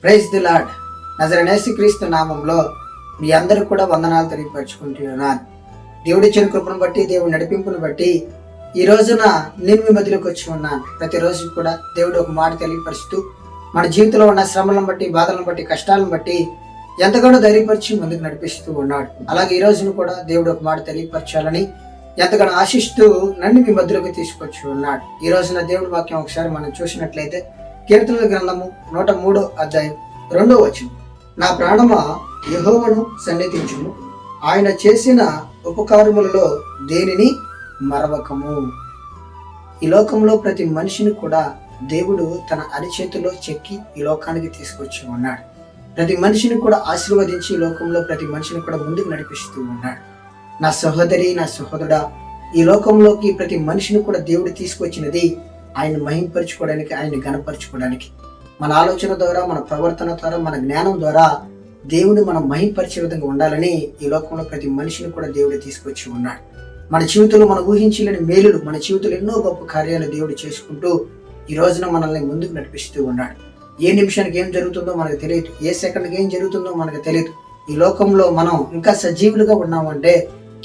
Praise the lord. నజరేయుడైన క్రీస్తు నామంలో మీ అందరూ కూడా వందనాలు తెలియపరచుకుంటున్నాను. దేవుడిచ్చిన కృపను బట్టి, దేవుడి నడిపింపును బట్టి ఈ రోజున నేను మీ మధ్యలోకి వచ్చి ఉన్నాను. ప్రతిరోజు కూడా దేవుడు ఒక మాట తెలియపరుస్తూ మన జీవితంలో ఉన్న శ్రమలను బట్టి, బాధలను బట్టి, కష్టాలను బట్టి ఎంతగానో ధైర్యపరిచి ముందుకు నడిపిస్తూ ఉన్నాడు. అలాగే ఈ రోజును కూడా దేవుడు ఒక మాట తెలియపరచాలని ఎంతగానో ఆశిస్తూ నన్ను మీ మధ్యలోకి తీసుకొచ్చి ఉన్నాడు. ఈ రోజున దేవుడి వాక్యం ఒకసారి మనం చూసినట్లయితే కీర్తనల గ్రంథము 103వ అధ్యాయం 2వ వచనం. నా ప్రాణమా యెహోవాను సన్నిధించుము, ఆయన చేసిన ఉపకారములలో దేనిని మరవకము. ఈ లోకంలో ప్రతి మనిషిని కూడా దేవుడు తన అరిచేతిలో చెక్కి ఈ లోకానికి తీసుకొచ్చి ఉన్నాడు. ప్రతి మనిషిని కూడా ఆశీర్వదించి ఈ లోకంలో ప్రతి మనిషిని కూడా ముందుకు నడిపిస్తూ ఉన్నాడు. నా సహోదరి, నా సహోదరుడా, ఈ లోకంలోకి ప్రతి మనిషిని కూడా దేవుడు తీసుకొచ్చినది ఆయన మహింపరచుకోవడానికి, ఆయన గణపరచుకోవడానికి. మన ఆలోచన ద్వారా, మన ప్రవర్తన ద్వారా, మన జ్ఞానం ద్వారా దేవుని మనం మహింపరిచే విధంగా ఉండాలని ఈ లోకంలో ప్రతి మనిషిని కూడా దేవుడు తీసుకొచ్చి ఉన్నాడు. మన జీవితంలో మనం ఊహించలేని మేలులు, మన జీవితంలో ఎన్నో గొప్ప కార్యాలు దేవుడు చేసుకుంటూ ఈ రోజున మనల్ని ముందుకు నడిపిస్తూ ఉన్నాడు. ఏ నిమిషానికి ఏం జరుగుతుందో మనకు తెలియదు, ఏ సెకండ్కి ఏం జరుగుతుందో మనకు తెలియదు. ఈ లోకంలో మనం ఇంకా సజీవులుగా ఉన్నామంటే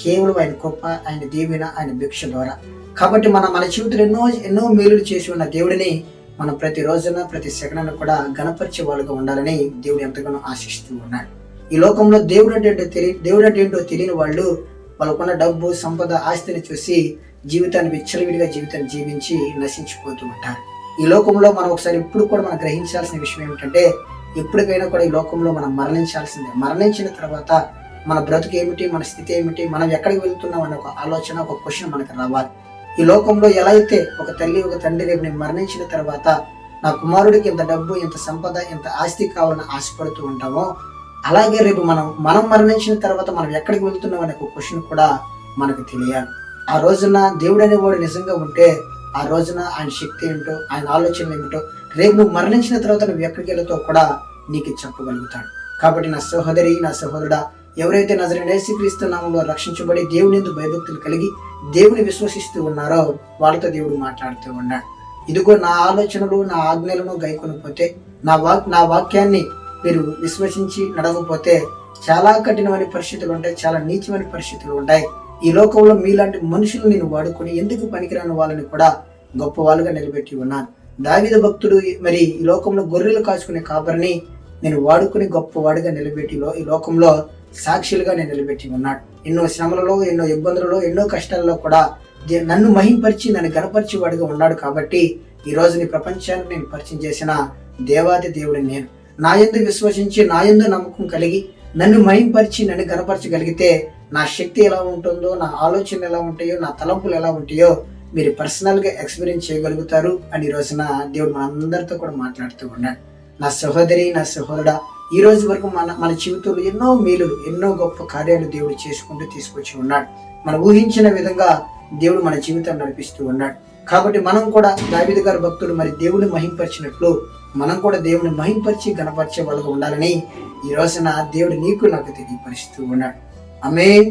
కేవలం ఆయన కృప, ఆయన దీవెన, ఆయన భిక్ష ద్వారా. కాబట్టి మన జీవితంలో ఎన్నో మేలులు చేసి ఉన్న దేవుడిని మనం ప్రతి రోజున, ప్రతి సెకండ్ కూడా గణపరిచే వాళ్ళుగా ఉండాలని దేవుడు ఎంతగానో ఆశిస్తూ ఉన్నాడు. ఈ లోకంలో దేవుడు అంటే ఏంటో తెలియని వాళ్ళు వాళ్ళకున్న డబ్బు, సంపద, ఆస్తిని చూసి జీవితాన్ని విచ్చలవిడిగా జీవితాన్ని జీవించి నశించిపోతూ ఉంటారు. ఈ లోకంలో మనం ఒకసారి ఇప్పుడు కూడా మనం గ్రహించాల్సిన విషయం ఏమిటంటే, ఎప్పటికైనా కూడా ఈ లోకంలో మనం మరణించాల్సిందే. మరణించిన తర్వాత మన బ్రతుకు ఏమిటి, మన స్థితి ఏమిటి, మనం ఎక్కడికి వెళ్తున్నాం అనే ఒక ఆలోచన, ఒక క్వశ్చన్ మనకు రావాలి. ఈ లోకంలో ఎలా అయితే ఒక తల్లి, ఒక తండ్రి రేపు నేను మరణించిన తర్వాత నా కుమారుడికి ఇంత డబ్బు, ఇంత సంపద, ఇంత ఆస్తి కావాలని ఆశపడుతూ ఉంటామో, అలాగే రేపు మనం మరణించిన తర్వాత మనం ఎక్కడికి వెళ్తున్నాం అనే ఒక క్వశ్చన్ కూడా మనకు తెలియాలి. ఆ రోజున దేవుడు అనేవాడు నిజంగా ఉంటే ఆ రోజున ఆయన శక్తి ఏంటో, ఆయన ఆలోచనలు ఏమిటో, రేపు నువ్వు మరణించిన తర్వాత నువ్వు ఎక్కడికి వెళ్తావు కూడా నీకు చెప్పగలుగుతాడు. కాబట్టి నా సహోదరి, నా సహోదరుడా, ఎవరైతే నజరేయుడైన క్రీస్తు నామములో రక్షించబడి దేవుని యందు భయభక్తులు కలిగి దేవుని విశ్వసిస్తూ ఉన్నారో వాళ్ళతో దేవుడు మాట్లాడుతూ ఉన్నాడు. ఇదిగో నా ఆలోచనలు, నా ఆజ్ఞలను గైకొనకపోతే, నా వాక్యాన్ని మీరు విశ్వసించి నడవకపోతే చాలా కఠినమైన పరిస్థితులు ఉంటాయి, చాలా నీచమైన పరిస్థితులు ఉంటాయి. ఈ లోకంలో మీలాంటి మనుషులు నేను వాడుకొని ఎందుకు పనికిరాని వాళ్ళని కూడా గొప్ప వాళ్ళుగా నిలబెట్టి ఉన్నాను. దావీదు భక్తుడు మరి ఈ లోకంలో గొర్రెలు కాచుకునే కాపరిని నేను వాడుకుని గొప్పవాడిగా నిలబెట్టి ఈ లోకంలో సాక్షులుగా నేను నిలబెట్టి ఉన్నాడు. ఎన్నో శ్రమలలో, ఎన్నో ఇబ్బందులలో, ఎన్నో కష్టాలలో కూడా నన్ను మహింపరిచి, నన్ను గణపరిచి వాడిగా ఉన్నాడు. కాబట్టి ఈ రోజు నీ ప్రపంచానికి నేను పరిచయం చేసిన దేవాది దేవుడిని నేను. నా యందు విశ్వసించి, నా యందు నమ్మకం కలిగి నన్ను మహింపరిచి, నన్ను గణపరచగలిగితే నా శక్తి ఎలా ఉంటుందో, నా ఆలోచనలు ఎలా ఉంటాయో, నా తలంపులు ఎలా ఉంటాయో మీరు పర్సనల్గా ఎక్స్పీరియన్స్ చేయగలుగుతారు అని ఈ రోజున దేవుడు మనందరితో కూడా మాట్లాడుతూ ఉన్నాడు. నా సహోదరి, నా సహోదరుడా, ఈ రోజు వరకు మన జీవితంలో ఎన్నో మేలులు, ఎన్నో గొప్ప కార్యాలు దేవుడు చేసుకుంటూ తీసుకొచ్చి ఉన్నాడు. మనం ఊహించిన విధంగా దేవుడు మన జీవితాన్ని నడిపిస్తూ ఉన్నాడు. కాబట్టి మనం కూడా దావీదు గారి భక్తులు మరి దేవుని మహింపరిచినట్లు మనం కూడా దేవుని మహింపరిచి గణపరిచే వాళ్ళగా ఉండాలని ఈ రోజున దేవుడు నీకు నాకు తెలియపరుస్తూ ఉన్నాడు. ఆమేన్.